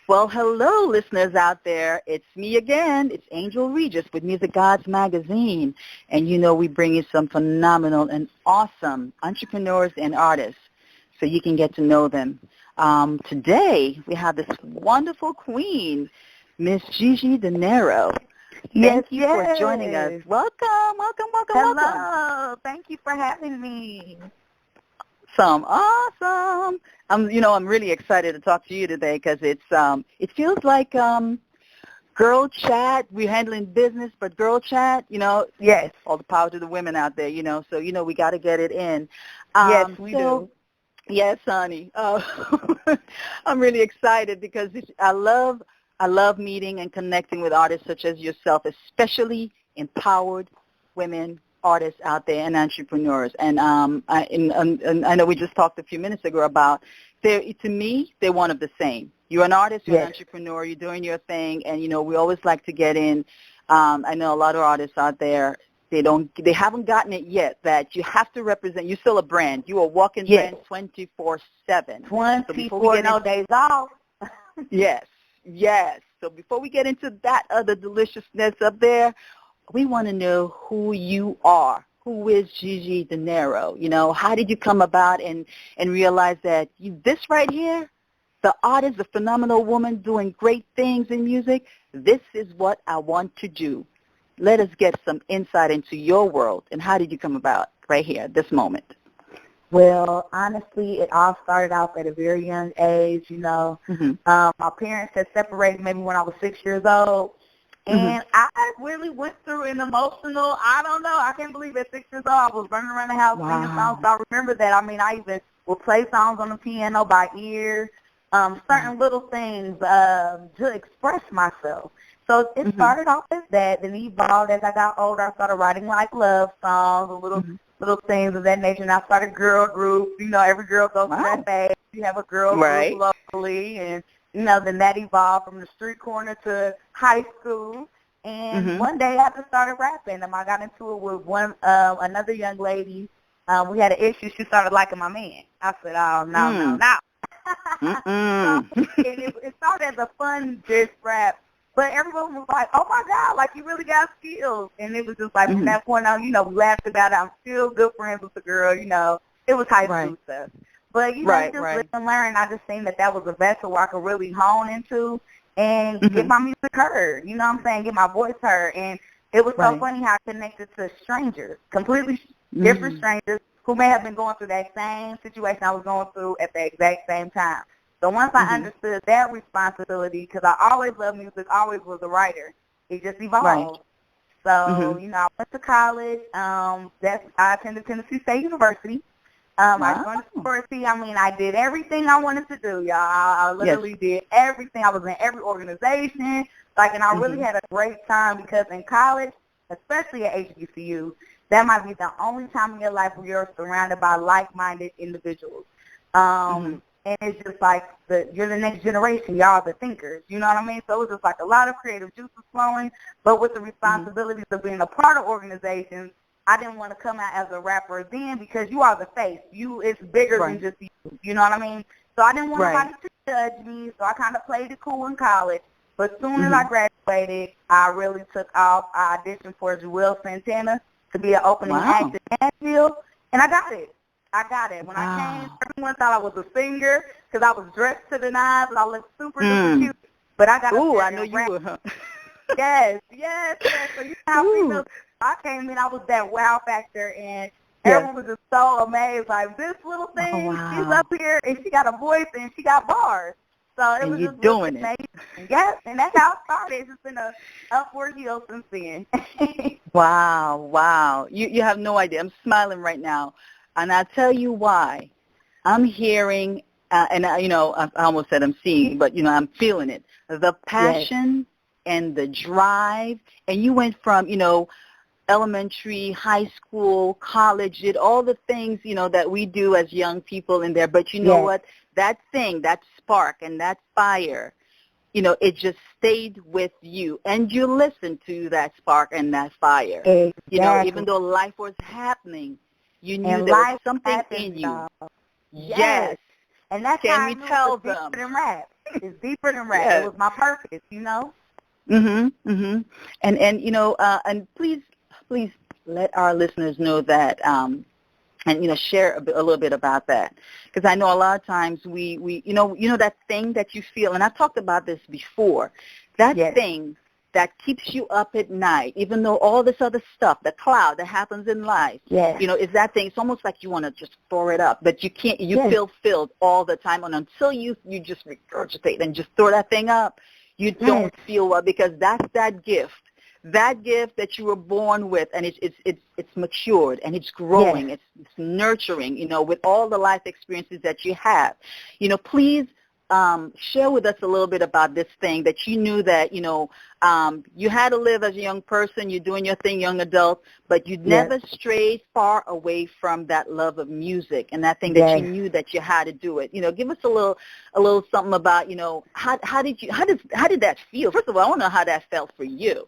Well, hello, listeners out there. It's me again. It's Angel Regis with Music Gods Magazine. And you know we bring you some phenomenal and awesome entrepreneurs and artists so you can get to know them. Today, we have this wonderful queen, Miss JiGi Deniro. Thank you for joining us. Welcome, welcome, welcome, Hello. welcome. Thank you for having me. Awesome. I'm really excited to talk to you today because it feels like girl chat. We're handling business, but girl chat, Yes. all the power to the women out there, so, we got to get it in. Yes, we do. Yes, honey. I'm really excited because I love meeting and connecting with artists such as yourself, especially empowered women artists out there and entrepreneurs. And I know we just talked a few minutes ago about, to me, they're one of the same. You're an artist, you're an entrepreneur, you're doing your thing, and, we always like to get in. I know a lot of artists out there, they haven't gotten it yet that you have to represent. You're still a brand. You're a walking brand 24/7. 24 days off. Yes. So before we get into that other deliciousness up there, we want to know who you are. Who is JiGi Deniro? How did you come about and realize that this right here, the artist, the phenomenal woman doing great things in music, this is what I want to do. Let us get some insight into your world. And how did you come about right here, this moment? Well, honestly, it all started off at a very young age, My parents had separated maybe when I was 6 years old. And I really went through an emotional, I can't believe at 6 years old I was running around the house singing songs. So I remember that. I even would play songs on the piano by ear, certain little things to express myself. So it started off as that, then evolved as I got older. I started writing like love songs, little things of that nature. And I started girl groups. Every girl goes through that phase. You have a girl group locally, and then that evolved from the street corner to high school. And one day I just started rapping, and I got into it with another young lady. We had an issue. She started liking my man. I said, oh, no. So it started as a fun diss rap. But everyone was like, oh, my God, like, you really got skills. And it was just like, from that point on, we laughed about it. I'm still good friends with the girl, It was high school stuff. But, just live and learn. I just seen that was a vessel where I could really hone into and get my music heard. You know what I'm saying? Get my voice heard. And it was so funny how I connected to strangers, completely different strangers who may have been going through that same situation I was going through at the exact same time. So once I understood that responsibility, because I always loved music, always was a writer, it just evolved. So, I went to college. I attended Tennessee State University. I joined the sorority. I did everything I wanted to do, y'all. I literally did everything. I was in every organization. And I really had a great time because in college, especially at HBCU, that might be the only time in your life where you're surrounded by like-minded individuals. And it's just like you're the next generation. Y'all are the thinkers. You know what I mean? So it was just like a lot of creative juices flowing, but with the responsibilities of being a part of organizations, I didn't want to come out as a rapper then because you are the face. It's bigger than just you. You know what I mean? So I didn't want anybody to judge me, so I kind of played it cool in college. But as soon as I graduated, I really took off. I auditioned for Joel Santana to be an opening act in Nashville, and I got it. When I came, everyone thought I was a singer because I was dressed to the nines and I looked super duper cute. But I got I know you were. Yes. So you know how females, I came in, I was that wow factor, and everyone was just so amazed. Like, this little thing, she's up here, and she got a voice, and she got bars. So it was just doing amazing. Yes, and that's how it started. It's just been a upward heel since then. Wow. You have no idea. I'm smiling right now. And I'll tell you why. I'm hearing, and I almost said I'm seeing, but, I'm feeling it. The passion and the drive. And you went from, elementary, high school, college, did all the things, that we do as young people in there. But you know what? That thing, that spark and that fire, it just stayed with you. And you listened to that spark and that fire. Exactly. Even though life was happening, you knew and there was something in you. Yes. And that's Can how we I knew tell it was them? deeper than rap. It's deeper than rap. Yes. It was my purpose, you know? And you know, and please let our listeners know that, and, you know, share a little bit about that. Because I know a lot of times we you know that thing that you feel, and I've talked about this before, that Yes. thing that keeps you up at night, even though all this other stuff, the cloud that happens in life, Yes. you know, is that thing. It's almost like you want to just throw it up, but you can't. You Yes. feel filled all the time, and until you just regurgitate and just throw that thing up, you don't feel well, because that's that gift that you were born with, and it's matured and it's growing, it's nurturing, you know, with all the life experiences that you have. You know, please share with us a little bit about this thing that you knew that, you know, you had to live as a young person, you're doing your thing, young adult, but you never strayed far away from that love of music and that thing that you knew that you had to do it. You know, give us a little something about, you know, how did that feel? First of all, I want to know how that felt for you,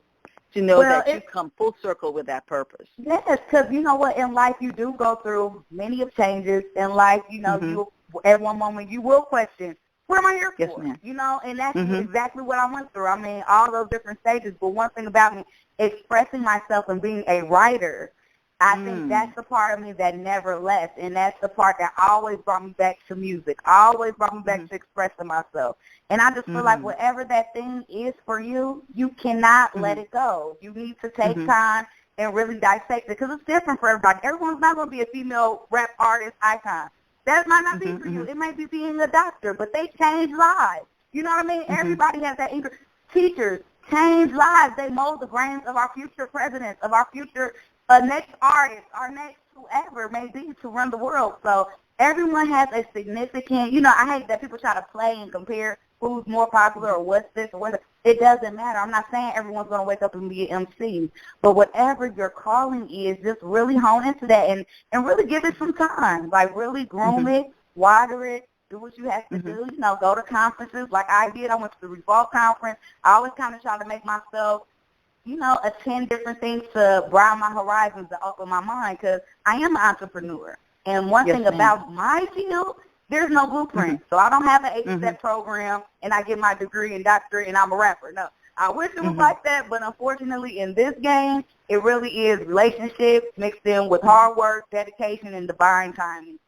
to know that you come full circle with that purpose. Yes, because you know what, in life you do go through many of changes. In life, you know, you at one moment you will question, what am I here for? Yes, ma'am. You know, and that's exactly what I went through. I mean, all those different stages. But one thing about me, expressing myself and being a writer, I think that's the part of me that never left, and that's the part that always brought me back to music, always brought me back to expressing myself. And I just feel like whatever that thing is for you, you cannot let it go. You need to take time and really dissect it, because it's different for everybody. Everyone's not going to be a female rap artist icon. That might not be for you. It might be being a doctor, but they change lives. You know what I mean? Everybody has that interest. Teachers change lives. They mold the brains of our future presidents, of our future next artists, our next whoever may be to run the world. So everyone has a significant, you know, I hate that people try to play and compare who's more popular or what's this or what's that. It doesn't matter. I'm not saying everyone's going to wake up and be an MC, but whatever your calling is, just really hone into that and really give it some time. Like, really groom it, water it, do what you have to do. You know, go to conferences like I did. I went to the Revolt conference. I always kind of try to make myself, you know, attend different things to broaden my horizons and open my mind, because I am an entrepreneur. And one thing about my field, there's no blueprint. So I don't have an 8-step program and I get my degree and doctorate and I'm a rapper. No. I wish it was like that, but unfortunately in this game, it really is relationships mixed in with hard work, dedication, and divine timing.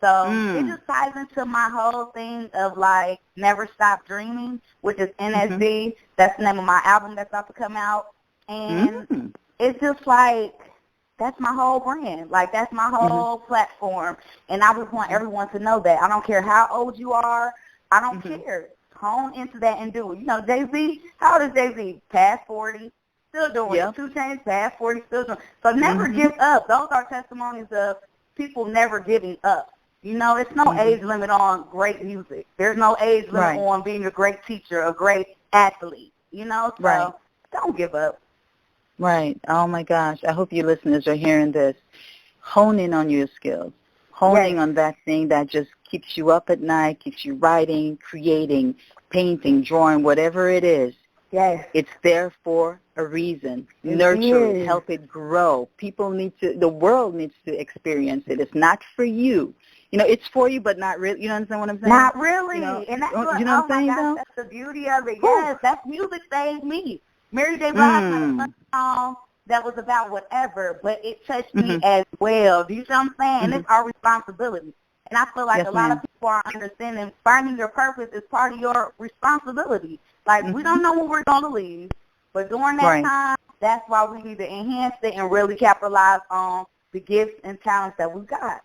So it just ties into my whole thing of, like, Never Stop Dreaming, which is NSD. That's the name of my album that's about to come out. And it's just like, that's my whole brand. Like, that's my whole platform. And I just want everyone to know that. I don't care how old you are. I don't care. Hone into that and do it. You know, Jay-Z, how old is Jay-Z? Past 40, still doing it. 2 Chainz, past 40, still doing it. So never give up. Those are testimonies of people never giving up. You know, it's no age limit on great music. There's no age limit on being a great teacher, a great athlete. You know, so don't give up. Right. Oh, my gosh. I hope you listeners are hearing this. Hone in on your skills. Honing on that thing that just keeps you up at night, keeps you writing, creating, painting, drawing, whatever it is. Yes. It's there for a reason. Nurture it, help it grow. The world needs to experience it. It's not for you. You know, it's for you, but not really. You know what I'm saying? Not really. You know, and that's what oh I'm saying, my gosh, that's the beauty of it. Yes, that's music saved me. Mary J. Blige had a song that was about whatever, but it touched me as well. Do you see what I'm saying? And it's our responsibility. And I feel like a lot of people are understanding finding your purpose is part of your responsibility. Like, we don't know when we're going to leave, but during that time, that's why we need to enhance it and really capitalize on the gifts and talents that we got.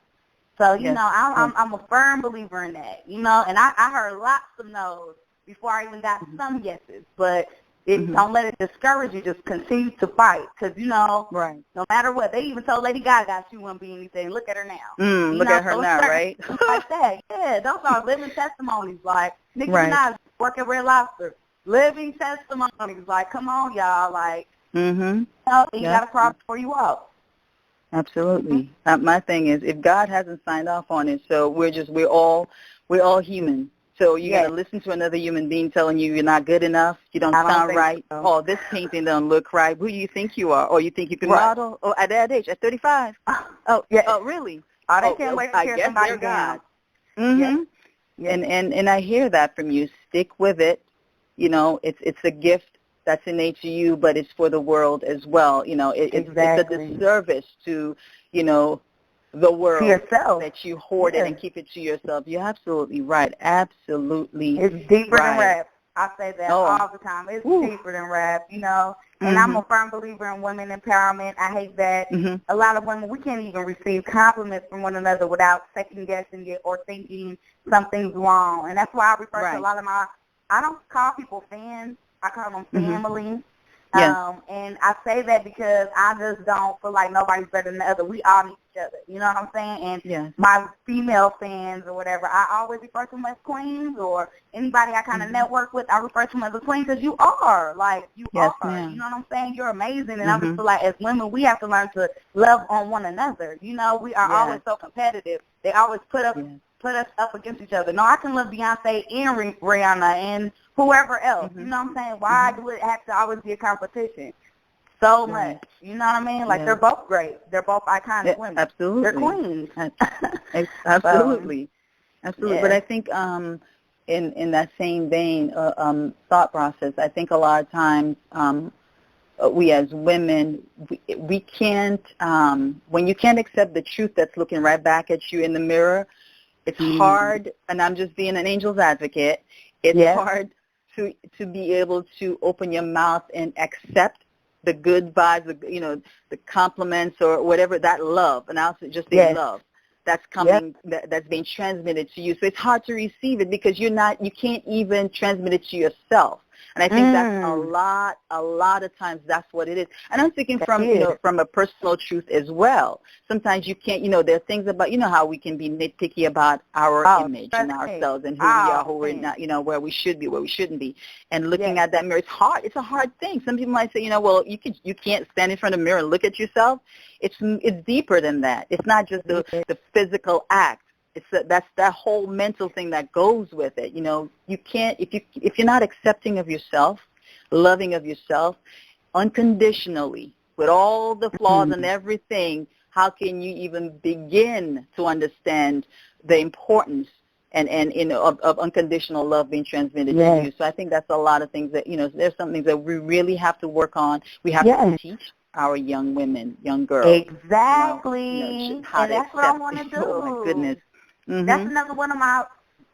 So, you know, I'm a firm believer in that, you know, and I heard lots of no's before I even got some yeses, but don't let it discourage you. Just continue to fight, because, you know, no matter what, they even told Lady Gaga she wouldn't be anything. Look at her now. Look at her now, right? Like that. Yeah, those are living testimonies. Like, Nicki Minaj work at Red Lobster. Living testimonies. Like, come on, y'all. Like, you know, you got to crawl before you walk. Absolutely. My thing is, if God hasn't signed off on it, so we're all human. So you're going to listen to another human being telling you you're not good enough, you don't sound right, oh, this painting don't look right. Who do you think you are? Or you think you can model? Oh, at that age, at 35? Oh, really? Oh, they can't wait to hear somebody down. And I hear that from you stick with it. You know, it's a gift that's innate to you, but it's for the world as well. You know, it's a disservice to, you know, the world to yourself. That you hoard it and keep it to yourself. You're absolutely right. Absolutely. It's deeper than rap. I say that all the time. It's deeper than rap, you know. And I'm a firm believer in women empowerment. I hate that a lot of women, we can't even receive compliments from one another without second-guessing it or thinking something's wrong. And that's why I refer to a lot of I don't call people fans. I call them family. And I say that because I just don't feel like nobody's better than the other. We all need each other. You know what I'm saying? And my female fans or whatever, I always refer to them as queens, or anybody I kind of network with, I refer to them as a queen, because you are. Like, you are. Ma'am. You know what I'm saying? You're amazing. And I just feel like as women, we have to learn to love on one another. You know, we are always so competitive. They always put us up against each other. No, I can love Beyonce and Rihanna and whoever else. You know what I'm saying? Why do it have to always be a competition? So much. You know what I mean? Like, they're both great. They're both iconic women. Absolutely. They're queens. Absolutely. Absolutely. But I think in that same vein, thought process, I think a lot of times we as women, we can't, when you can't accept the truth that's looking right back at you in the mirror, it's hard, and I'm just being an angel's advocate, it's hard to be able to open your mouth and accept the good vibes, you know, the compliments or whatever, that love, and I'll just say love, that's coming, that's being transmitted to you. So it's hard to receive it because you can't even transmit it to yourself. And I think that's a lot of times that's what it is. And I'm speaking from, you know, from a personal truth as well. Sometimes you can't, you know, there are things about, you know, how we can be nitpicky about our image and ourselves and who we are, who we're not, you know, where we should be, where we shouldn't be. And looking at that mirror, it's hard. It's a hard thing. Some people might say, you know, well, you can't stand in front of a mirror and look at yourself. It's deeper than that. It's not just the physical act. That's that whole mental thing that goes with it. You know, you can't, if you're not accepting of yourself, loving of yourself unconditionally with all the flaws and everything, how can you even begin to understand the importance and you know, of unconditional love being transmitted to you? So I think that's a lot of things that, you know, there's some things that we really have to work on. We have to teach our young women, young girls. Exactly. You know, how and that's what I want to do. Oh, my goodness. That's another one of my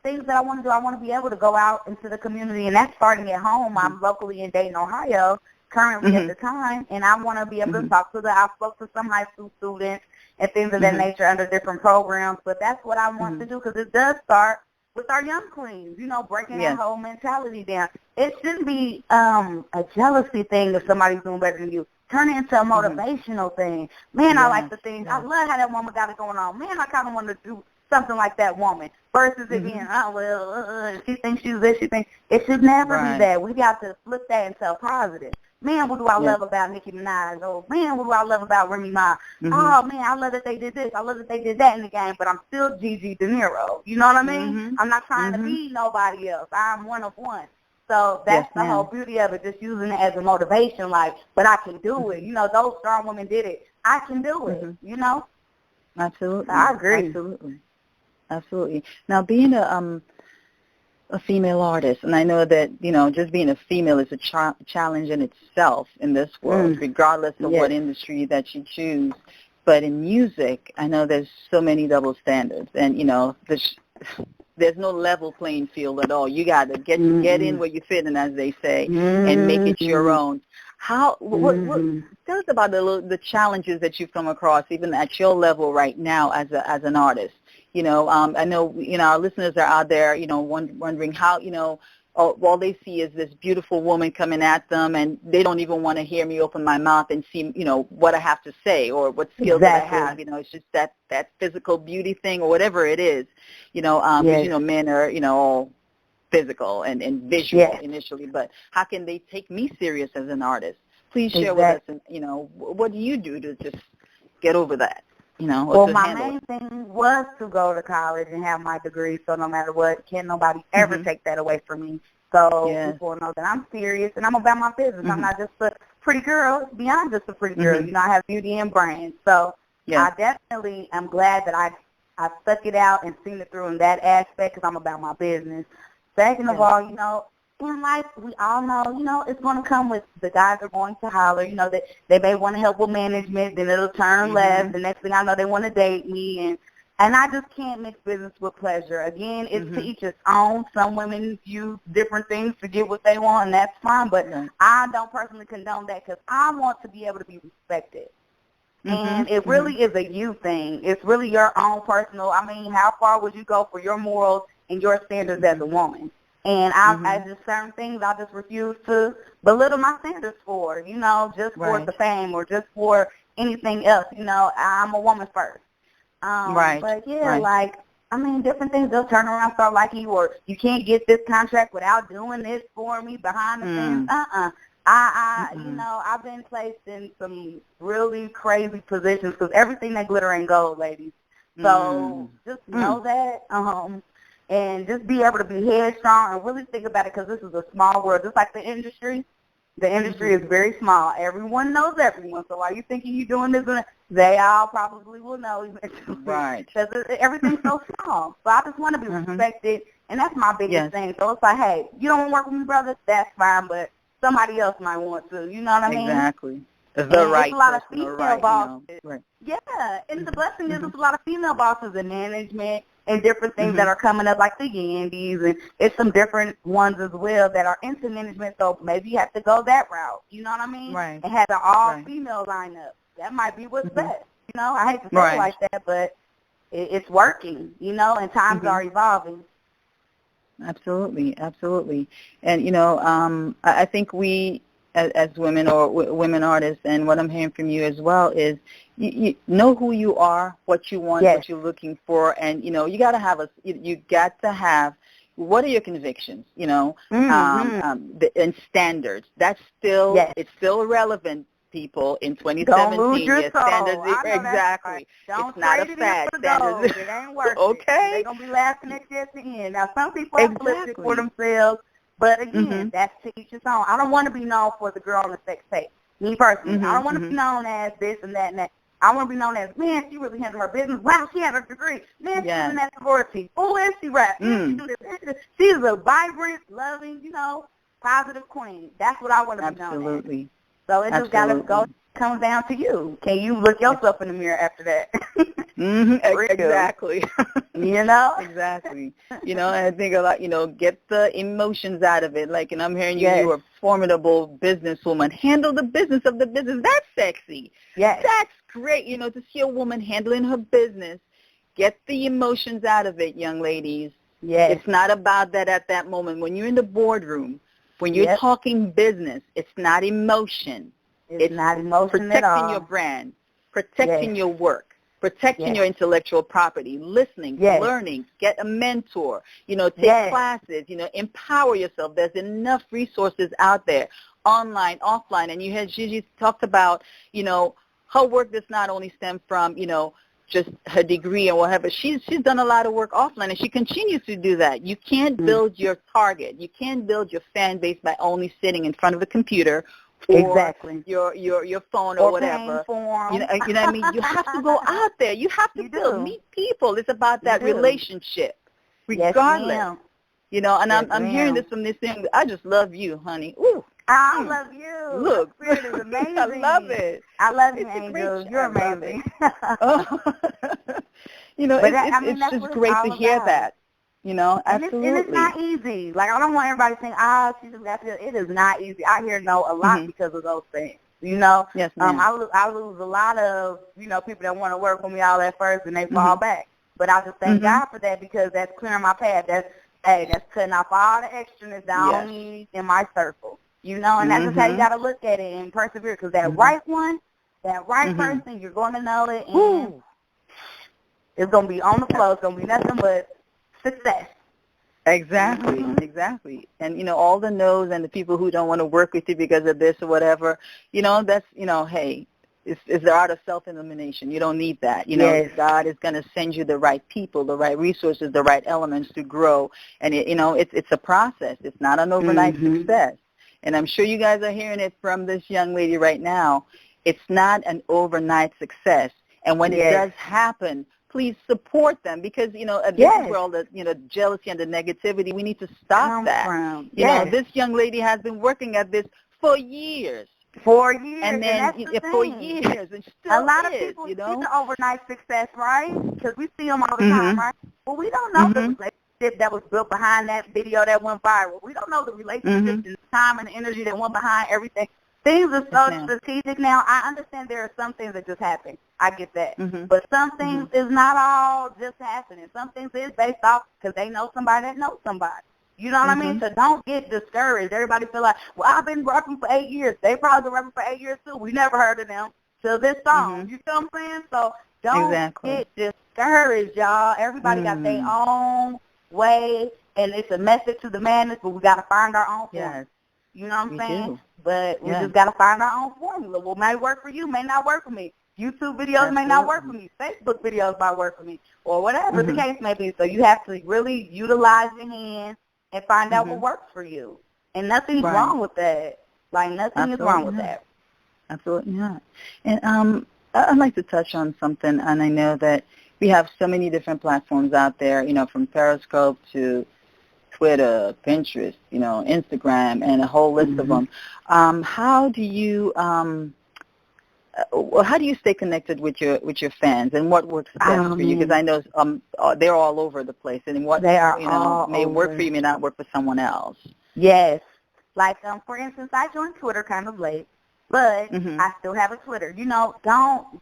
things that I want to do. I want to be able to go out into the community, and that's starting at home. I'm locally in Dayton, Ohio, currently at the time, and I want to be able to talk to I spoke to some high school students and things of that nature under different programs, but that's what I want to do, because it does start with our young queens, you know, breaking that whole mentality down. It shouldn't be a jealousy thing if somebody's doing better than you. Turn it into a motivational thing. Man, I like the things. I love how that woman got it going on. Man, I kind of want to do something like that woman, versus it being, she thinks she's this, she thinks. It should never be that. We got to flip that into a positive. Man, what do I love about Nicki Minaj? Oh, man, what do I love about Remy Ma? Oh, man, I love that they did this. I love that they did that in the game, but I'm still JiGi Deniro. You know what I mean? I'm not trying to be nobody else. I'm one of one. So that's the whole beauty of it, just using it as a motivation, like, but I can do it. You know, those strong women did it. I can do it, you know? Absolutely. So I agree. Absolutely. Now, being a female artist, and I know that, you know, just being a female is a challenge in itself in this world, regardless of what industry that you choose. But in music, I know there's so many double standards, and, you know, there's no level playing field at all. You got to get in where you fit in, as they say, and make it your own. How? Tell us about the challenges that you've come across, even at your level right now as an artist. You know, I know, you know, our listeners are out there, you know, wondering how, you know, all they see is this beautiful woman coming at them, and they don't even want to hear me open my mouth and see, you know, what I have to say or what skills that I have. You know, it's just that physical beauty thing or whatever it is. You know, because, you know, men are, you know, all physical and visual initially, but how can they take me serious as an artist? Please share with us, and, you know, what do you do to just get over that? You know, well, my main thing was to go to college and have my degree, so no matter what, can't nobody ever take that away from me. So people know that I'm serious and I'm about my business. I'm not just a pretty girl. It's beyond just a pretty girl. You know, I have beauty and brains. So I definitely am glad that I stuck it out and seen it through in that aspect, because I'm about my business. Second of all, you know, in life, we all know, you know, it's going to come with the guys are going to holler, you know, that they may want to help with management, then it'll turn left. The next thing I know, they want to date me, and I just can't mix business with pleasure. Again, it's to each its own. Some women use different things to get what they want, and that's fine, but I don't personally condone that because I want to be able to be respected. And it really is a you thing. It's really your own personal. I mean, how far would you go for your morals and your standards as a woman? And I just certain things I just refuse to belittle my standards for, you know, just for the fame or just for anything else. You know, I'm a woman first. But, like, I mean, different things, they'll turn around and start liking you, or you can't get this contract without doing this for me behind the scenes. You know, I've been placed in some really crazy positions because everything that glitter ain't gold, ladies. So just know that. And just be able to be headstrong and really think about it because this is a small world. Just like the industry is very small. Everyone knows everyone. So while you're thinking you're doing this, they all probably will know eventually. Right. Because everything's so small. So I just want to be respected, and that's my biggest thing. So it's like, hey, you don't want to work with me, brother? That's fine, but somebody else might want to. You know what I mean? Exactly. There's a lot of female bosses. Yeah, and the blessing is there's a lot of female bosses in management and different things that are coming up, like the Yandies, and it's some different ones as well that are into management, so maybe you have to go that route, you know what I mean? Right. And have an all-female lineup. That might be what's best. You know, I hate to say it like that, but it's working, you know, and times are evolving. Absolutely, absolutely. And, you know, I think we, as women or women artists, and what I'm hearing from you as well is you know who you are, what you want, what you're looking for, and, you know, you got to have what are your convictions, you know, and standards. That's still, it's still relevant, people, in 2017. Don't lose your soul. Standards, exactly. Don't it's not a fad. Standards. It ain't worth it. They're going to be laughing at you at the end. Now, some people are uplifted for themselves, but again, that's to each his own. I don't want to be known for the girl on the sex tape. Me personally. I don't want to be known as this and that and that. I want to be known as, man, she really handled her business. Wow, she had a degree. Man, she's in that sorority. Oh, and she rap. Man, she do this. She's a vibrant, loving, you know, positive queen. That's what I want to be known as. So it just got to comes down to you. Can you look yourself in the mirror after that? Exactly. You know? Exactly. You know, and I think a lot, you know, get the emotions out of it. Like, and I'm hearing you're a formidable businesswoman. Handle the business of the business. That's sexy. Yes. That's great, you know, to see a woman handling her business. Get the emotions out of it, young ladies. Yes. It's not about that at that moment. When you're in the boardroom, when you're talking business, it's not emotion. It's not emotion protecting at all. Your brand, protecting your work, protecting your intellectual property, listening, learning, get a mentor, you know, take classes, you know, empower yourself. There's enough resources out there, online, offline. And you had JiGi talked about, you know, her work does not only stem from, you know, just her degree and whatever. She's done a lot of work offline, and she continues to do that. You can't build your target. You can't build your fan base by only sitting in front of a computer or your phone or whatever. You know what I mean? You have to go out there. You have to meet people. It's about that relationship, regardless. You know, and I'm hearing this from this thing. I just love you, honey. Ooh. I love you. Look. Your spirit is amazing. I love it. I love you, Angel. You're amazing. You know, it's just great to hear that. You know, absolutely. And it's not easy. Like, I don't want everybody to think, she just got to. It is not easy. I hear no a lot because of those things. You know, I lose a lot of, you know, people that want to work with me all at first and they fall back. But I just thank God for that because that's clearing my path. That's cutting off all the extraness that I don't need in my circle. You know, and that's just how you got to look at it and persevere because that right one, that right person, you're going to know it and it's going to be on the flow. It's going to be nothing but success. Exactly, exactly. And, you know, all the no's and the people who don't want to work with you because of this or whatever, you know, that's, you know, hey, it's the art of self-elimination. You don't need that. You know, God is going to send you the right people, the right resources, the right elements to grow. And, you know, it's a process. It's not an overnight success. And I'm sure you guys are hearing it from this young lady right now. It's not an overnight success. And when it does happen, please support them, because, you know, this is where all the, you know, jealousy and the negativity, we need to stop that. You know, this young lady has been working at this for years. 4 years. And then for years. And still a lot of people you know? see the overnight success, right? Because we see them all the time, right? But we don't know the relationship that was built behind that video that went viral. We don't know the relationship and the time and the energy that went behind everything. Things are so strategic now. I understand there are some things that just happen. I get that. But some things is not all just happening. Some things is based off because they know somebody that knows somebody. You know what I mean? So don't get discouraged. Everybody feel like, well, I've been rapping for 8 years. They probably been rapping for 8 years, too. We never heard of them till this song. You feel what I'm saying? So don't get discouraged, y'all. Everybody got their own way, and it's a method to the madness, but we got to find our own formula. You know what I'm saying? But we just got to find our own formula. What may work for you may not work for me. YouTube videos may not work for me. Facebook videos might work for me, or whatever the case may be. So you have to really utilize your hands and find out what works for you. And nothing's wrong with that. Like, nothing is wrong with that. Absolutely not. And I'd like to touch on something, and I know that we have so many different platforms out there, you know, from Periscope to Twitter, Pinterest, you know, Instagram, and a whole list of them. How do you stay connected with your fans, and what works best for you? Because I know they're all over the place, and what they are, you know, may work for you may not work for someone else. Yes, like for instance, I joined Twitter kind of late, but I still have a Twitter. You know,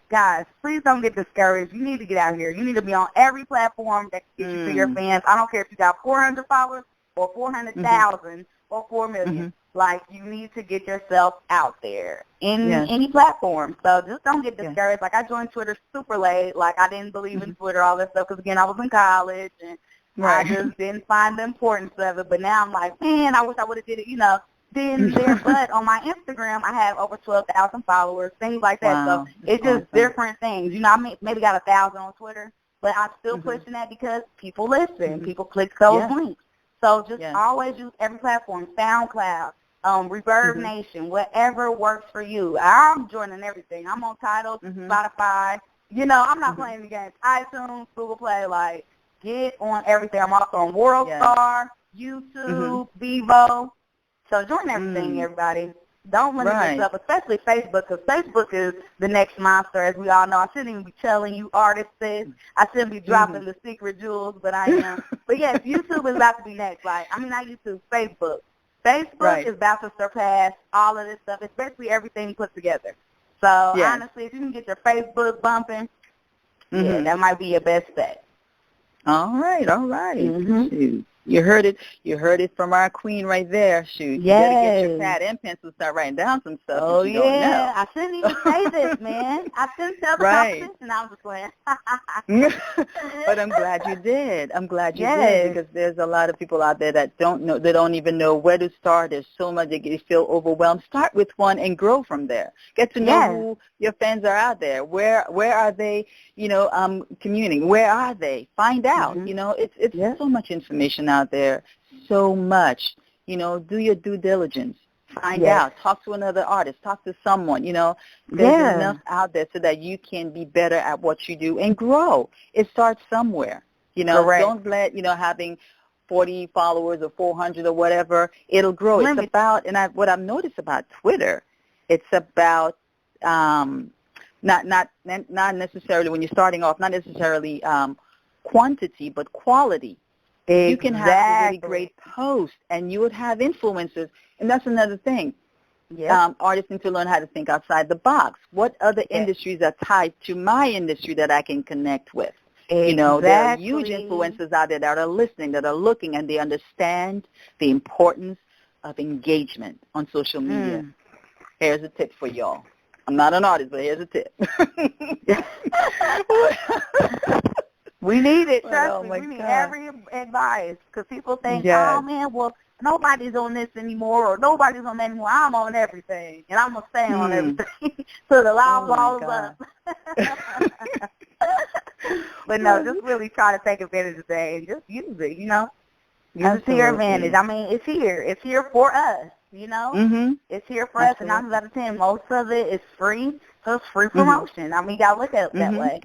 guys, please don't get discouraged. You need to get out here. You need to be on every platform that can get you to your fans. I don't care if you got 400 followers or 400,000 or 4 million. Like, you need to get yourself out there in any platform. So just don't get discouraged. Like, I joined Twitter super late. Like, I didn't believe in Twitter, all that stuff, because, again, I was in college, and I just didn't find the importance of it. But now I'm like, man, I wish I would have did it, you know, then there. But on my Instagram, I have over 12,000 followers, things like that. So it's just different things. You know, I maybe got 1,000 on Twitter, but I'm still pushing that because people listen. People click those links. So just always use every platform, SoundCloud, Reverb Nation, whatever works for you. I'm joining everything. I'm on Tidal, Spotify. You know, I'm not playing the games. iTunes, Google Play, like, get on everything. I'm also on WorldStar, YouTube, Vivo. So join everything, everybody. Don't limit yourself, especially Facebook, because Facebook is the next monster, as we all know. I shouldn't even be telling you artists this. I shouldn't be dropping the secret jewels, but I am. But, yes, YouTube is about to be next. Like, I mean, not YouTube, Facebook. Facebook is about to surpass all of this stuff. It's basically everything put together. So, honestly, if you can get your Facebook bumping, that might be your best bet. All right. Shoot. You heard it from our queen right there. Shoot. You better get your pad and pencil, start writing down some stuff. Oh, you don't know. I shouldn't even say this, man. I shouldn't tell the competition. I was just playing. But I'm glad you did. I'm glad you did, because there's a lot of people out there that don't know, they don't even know where to start. There's so much, they feel overwhelmed. Start with one and grow from there. Get to know who your fans are out there. Where are they, you know, communing? Where are they? Find out. You know, it's so much information out there. So much. You know, do your due diligence. Find out. Talk to another artist. Talk to someone. You know, there's enough out there so that you can be better at what you do and grow. It starts somewhere. You know, don't let, you know, having 40 followers or 400 or whatever, it'll grow. It's about, and what I've noticed about Twitter, it's about not necessarily, when you're starting off, not necessarily quantity, but quality. You can have a really great post, and you would have influencers. And that's another thing. Artists need to learn how to think outside the box. What other industries are tied to my industry that I can connect with? You know, there are huge influencers out there that are listening, that are looking, and they understand the importance of engagement on social media. Here's a tip for y'all. I'm not an artist, but here's a tip. We need it, trust me. We need every advice, because people think, oh, man, well, nobody's on this anymore, or nobody's on that anymore. I'm on everything, and I'm going to stay on everything till the line blows up. But no, just really try to take advantage of that and just use it, you know. Use it to your advantage. I mean, it's here. It's here for us, you know. It's here for us, and 9 out of 10, most of it is free, so it's free promotion. I mean, you got to look at it that way.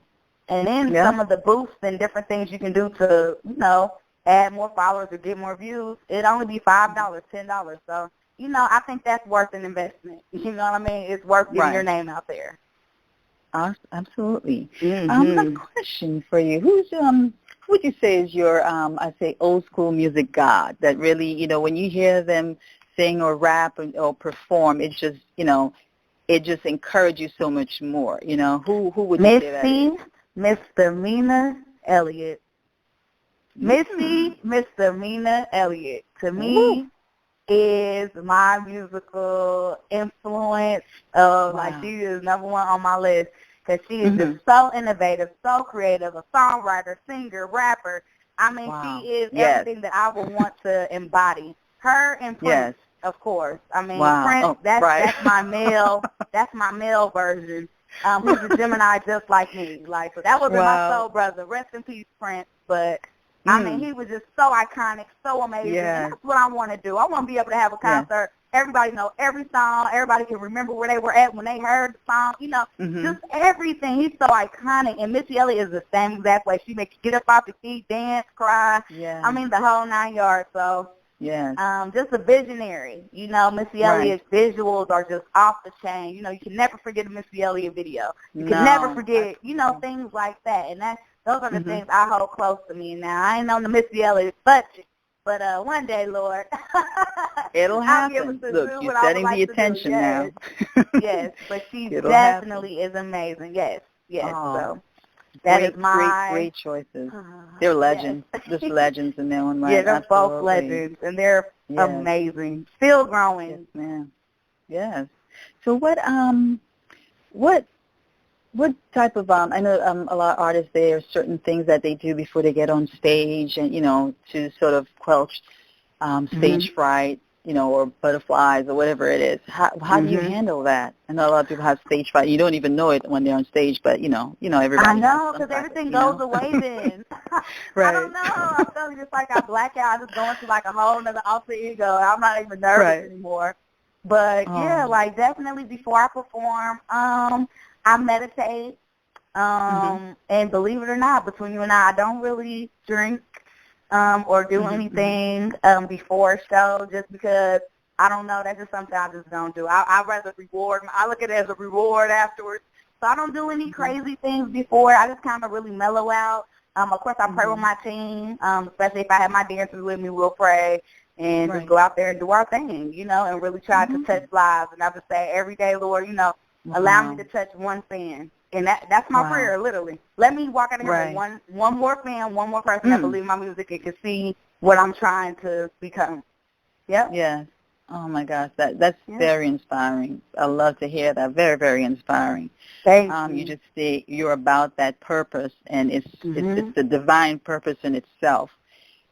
And then some of the boosts and different things you can do to, you know, add more followers or get more views, it'd only be $5, $10. So, you know, I think that's worth an investment. You know what I mean? It's worth getting your name out there. Absolutely. A question for you. Who's who would you say is your I say old school music god that really, you know, when you hear them sing or rap or perform, it just, you know, it just encourages you so much more, you know? Who would you say that is? Misdemeanor Elliott. Misdemeanor Elliott, to me, is my musical influence. Like, she is number one on my list because she is just so innovative, so creative, a songwriter, singer, rapper. I mean, she is everything that I would want to embody. Her and Prince, of course. I mean, Prince, that's my male, that's my male version. Who's a Gemini just like me. Like, so that was my soul brother. Rest in peace, Prince. But I mean, he was just so iconic, so amazing. And that's what I want to do. I want to be able to have a concert. Everybody know every song. Everybody can remember where they were at when they heard the song. You know, just everything. He's so iconic. And Missy Elliott is the same exact way. She makes you get up off your feet, dance, cry. I mean, the whole 9 yards. So, just a visionary. You know, Missy Elliott's visuals are just off the chain. You know, you can never forget a Missy Elliott video. You can never forget, you know, things like that. And those are the things I hold close to me now. I ain't on the Missy Elliott budget, but one day, Lord, it'll happen. Look, you're setting the attention now. Yes, but she definitely is amazing. Yes. So that is my great choices. They're legends, just legends in their own right. Yeah, they're both legends, and they're amazing. Still growing. Yes, ma'am. Yes. So what type of, I know a lot of artists, there are certain things that they do before they get on stage and, you know, to sort of quelch stage fright, you know, or butterflies or whatever it is. How do you handle that? I know a lot of people have stage fright. You don't even know it when they're on stage, but, you know, everybody. I know, because everything goes away then. I don't know. I'm feeling just like I black out. I just go into like a whole other alter ego. I'm not even nervous anymore. But, like definitely before I perform, I meditate, and believe it or not, between you and I don't really drink or do anything before a show just because, I don't know, that's just something I just don't do. I'd rather reward. I look at it as a reward afterwards. So I don't do any crazy things before. I just kind of really mellow out. Of course, I pray with my team, especially if I have my dancers with me, we'll pray and just go out there and do our thing, you know, and really try to touch lives. And I just say every day, Lord, you know, allow me to touch one fan. And that's my prayer, literally. Let me walk out of here with one more fan, one more person that believes my music and can see what I'm trying to become. Yep. Yes. Oh, my gosh. That's very inspiring. I love to hear that. Very, very inspiring. Thank you. You just say you're about that purpose, and it's the divine purpose in itself.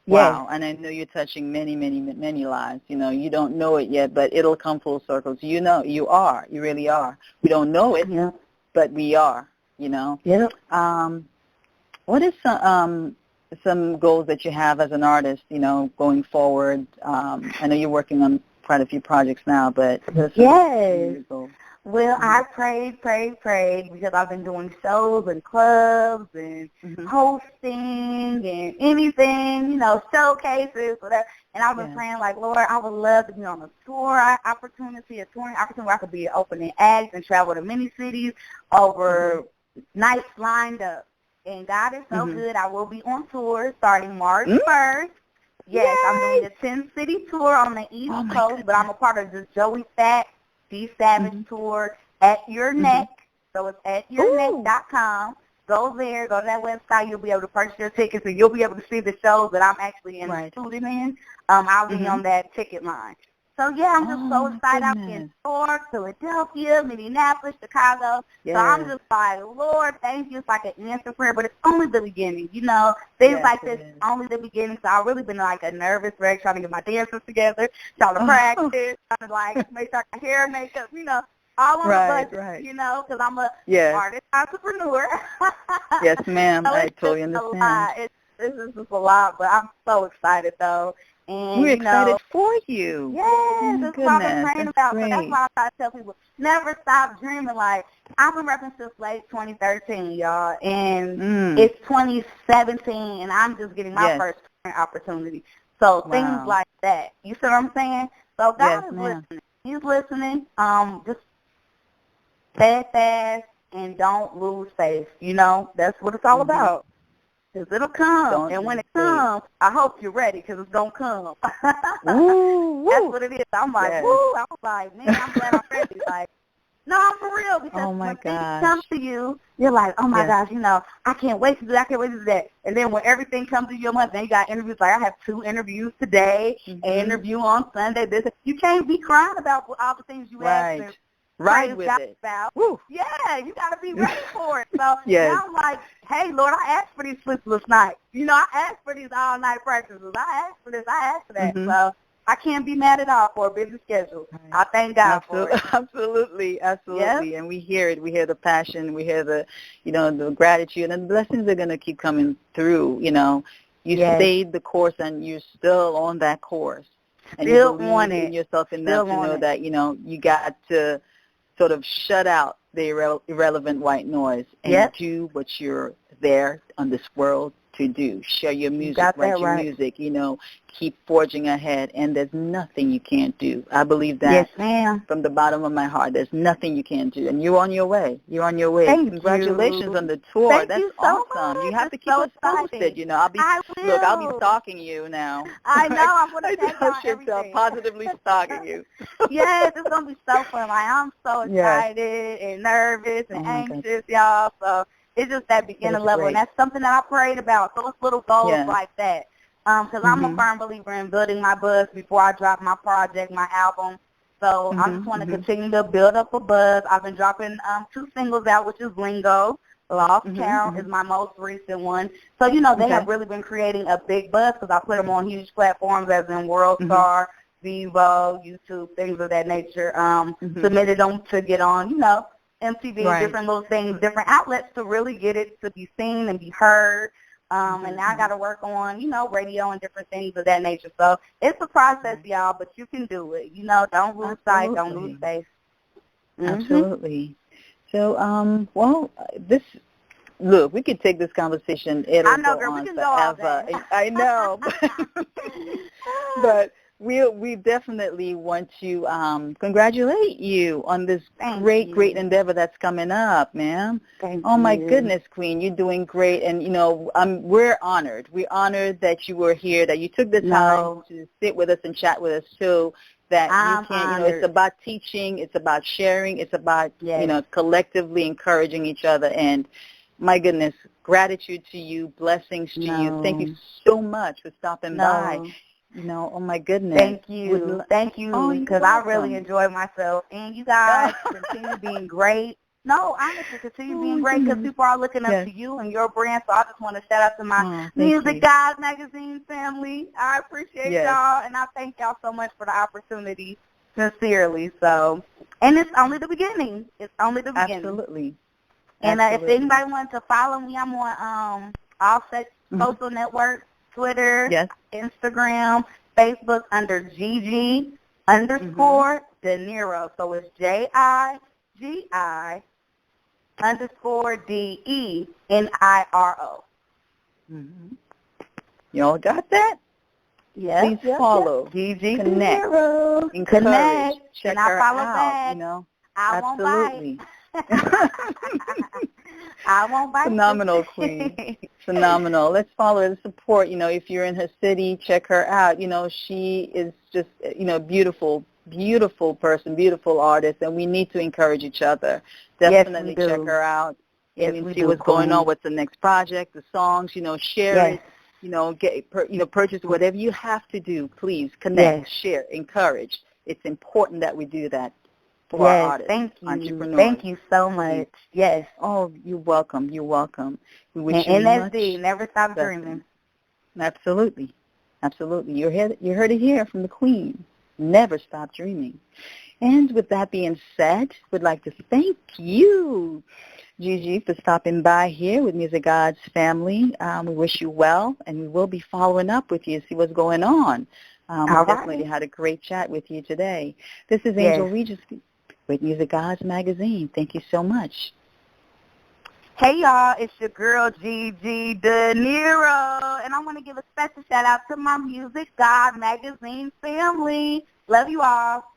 Wow. And I know you're touching many, many, many lives. You know, you don't know it yet, but it'll come full circle. So you know, you are. You really are. We don't know it, but we are, you know. What is some goals that you have as an artist, you know, going forward? I know you're working on quite a few projects now, but well, I prayed because I've been doing shows and clubs and hosting and anything, you know, showcases, whatever. And I've been praying like, Lord, I would love to be on a tour opportunity, where I could be an opening act and travel to many cities over nights lined up. And God is so good. I will be on tour starting March 1st. Yes, I'm doing a 10-city tour on the East Coast, but I'm a part of the Joey Fat D Savage tour at Your Neck. So it's at yourneck.com. Go there, go to that website. You'll be able to purchase your tickets, and you'll be able to see the shows that I'm actually included in. I'll be on that ticket line. So, yeah, I'm just so excited. I'm in New York, Philadelphia, Minneapolis, Chicago. So I'm just like, Lord, thank you. It's like an answer prayer, but it's only the beginning. You know, things like this is only the beginning. So I've really been like a nervous wreck trying to get my dancers together, trying to practice, trying to like make sure I got hair, makeup, you know, all on the budget, you know, because I'm a artist entrepreneur. Yes, ma'am. So I totally understand. This is just a lot, but I'm so excited, though. And, we're excited for you. Yes, that's what I've been praying about. So that's why I try to tell people, never stop dreaming. Like, I've been rapping since late 2013, y'all, and it's 2017, and I'm just getting my first opportunity. So things like that. You see what I'm saying? So God is listening. He's listening. Just stay fast and don't lose faith. You know, that's what it's all about. Because it'll come, and when it comes, I hope you're ready because it's going to come. Ooh, that's what it is. I'm like, woo. I was like, man, I'm glad I'm ready. Like, no, I'm for real because when things come to you, you're like, oh, my gosh, you know, I can't wait to do that. I can't wait to do that. And then when everything comes to your month, then you got interviews. Like, I have 2 interviews today, an interview on Sunday. You can't be crying about all the things you asked. Right with it. About. Yeah, you got to be ready for it. So now I'm like, hey, Lord, I asked for these sleepless nights. You know, I asked for these all-night practices. I asked for this. I asked for that. So I can't be mad at all for a busy schedule. I thank God for it. Absolutely. And we hear it. We hear the passion. We hear the, you know, the gratitude. And the blessings are going to keep coming through, you know. You stayed the course, and you're still on that course. And still you believe in yourself enough to know that, you know, you got to sort of shut out the irrelevant white noise and do what you're there on this world to do. Share your music, write your music, you know, keep forging ahead, and there's nothing you can't do. I believe that from the bottom of my heart. There's nothing you can't do, and you're on your way. You're on your way. Congratulations on the tour. That's awesome. You have to keep us posted, you know. I'll be stalking you now. I know. I'm going to tag everything. Positively stalking you. Yes, it's going to be so fun. Like, I'm so excited and nervous and anxious, y'all. So it's just that beginner level, and that's something that I prayed about. So it's little goals like that. Because I'm a firm believer in building my buzz before I drop my project, my album. So I just want to continue to build up a buzz. I've been dropping 2 singles out, which is Lingo. Lost Count is my most recent one. So, you know, they have really been creating a big buzz because I put them on huge platforms as in World Star, Vivo, YouTube, things of that nature. Submitted them to get on, you know, MTV, different little things, different outlets to really get it to be seen and be heard. And now I got to work on, you know, radio and different things of that nature. So it's a process, y'all, but you can do it. You know, don't lose sight, don't lose faith. Absolutely. So, look, we could take this conversation. It'll go on forever. I know. But we definitely want to congratulate you on this great endeavor that's coming up, ma'am. Oh, my goodness, Queen, you're doing great. And, you know, we're honored. We're honored that you were here, that you took the time to sit with us and chat with us, too, that you can, you know, it's about teaching, it's about sharing, it's about, you know, collectively encouraging each other. And, my goodness, gratitude to you, blessings to you. Thank you so much for stopping by. You know, oh, my goodness. Thank you. Thank you, because I really enjoyed myself. And you guys continue being great. No, honestly, continue being great because people are looking up to you and your brand. So I just want to shout out to my Music Guys magazine family. I appreciate y'all, and I thank y'all so much for the opportunity, sincerely. So, and it's only the beginning. It's only the beginning. Absolutely. And if anybody wants to follow me, I'm on all social networks. Twitter, Instagram, Facebook under JiGi Deniro. So it's JiGi_DENIRO. Y'all got that? Yes. Please follow. JiGi Deniro. Encourage. Check her follow out. Back. You know, I absolutely. I won't bite. Phenomenal, Queen. Phenomenal. Let's follow her and support. You know, if you're in her city, check her out. You know, she is just, you know, beautiful person, beautiful artist, and we need to encourage each other. Definitely check her out. And see what's going on, what's the next project, the songs, you know, share it, you know, purchase whatever you have to do. Please connect, share, encourage. It's important that we do that. For our artists, thank you. Entrepreneurs. Thank you so much. Yes. Oh, you're welcome. You're welcome. We wish and you NSD, never stop dreaming. Absolutely. Absolutely. You heard it here from the Queen. Never stop dreaming. And with that being said, we'd like to thank you, JiGi, for stopping by here with Music God's family. We wish you well, and we will be following up with you to see what's going on. We definitely had a great chat with you today. This is Angel Regis. with Music Gawds Magazine. Thank you so much. Hey, y'all, it's your girl, JiGi Deniro, and I want to give a special shout-out to my Music Gawds Magazine family. Love you all.